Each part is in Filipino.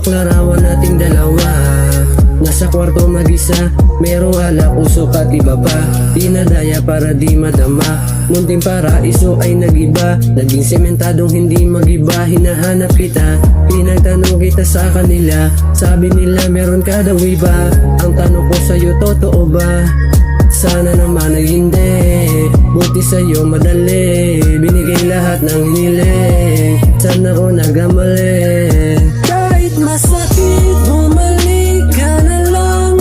hawak larawan nating dalawa. Nasa kwarto mag-isa, merong alak, usok at iba pa. Dinadaya para di madama, munting paraiso ay nagiba. Naging sementadong hindi magiba, hinahanap kita. Pinagtanong kita sa kanila, sabi nila meron ka daw iba. Ang tanong ko sa'yo, totoo ba? Sana naman ay hindi, buti sa'yo madali. Binigay lahat ng hiniling, sana ko nagkamali. Kahit masakit, bumalik ka na lang.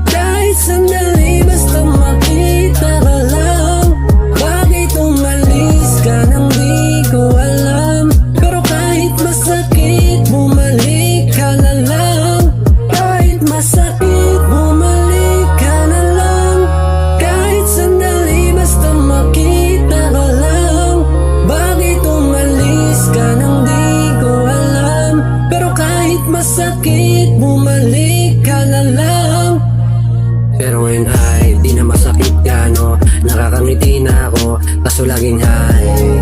Kahit sandali, basta makita ka lang. Bakit umalis ka nang di ko alam? Pero kahit masakit, bumalik ka na lang. Kahit masakit, bumalik ka na lang. Kahit sandali, basta makita ka lang. Bakit umalis ka nang di ko alam? Pero kahit masakit, bumalik ka na lang. Pero ngayon ay di na masakit gano, nakakangiti na ako, kaso laging high.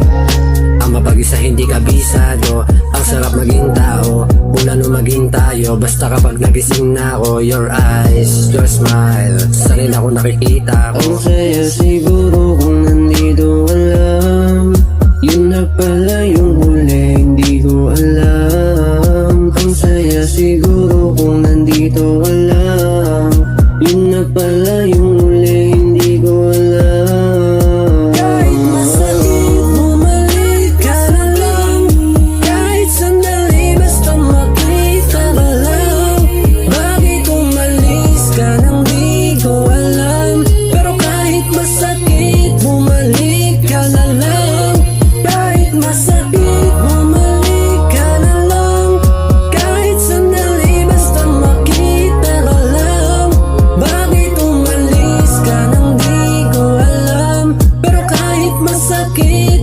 Ang mapag-isa hindi kabisado, ang sarap maging tao, mula nung maging tayo. Basta kapag nagising na ako, your eyes, your smile, sarili ako nakikita ko. Ang saya siguro kung nandito ka lang. Yun na pala yung huli, hindi ko alam. Ang saya siguro kung nandito ka lang. Yun na pala yung huli, hindi ko alam. Kahit masakit, bumalik ka na lang. Kahit sandali, basta makita ka lang. Bakit umalis ka nang di ko alam? Pero kahit masakit, bumalik ka na lang. Kahit masakit, bumalik ka na lang. Kahit sandali, basta makita ka lang. Bakit umalis ka nang di ko alam? Pero kahit masakit,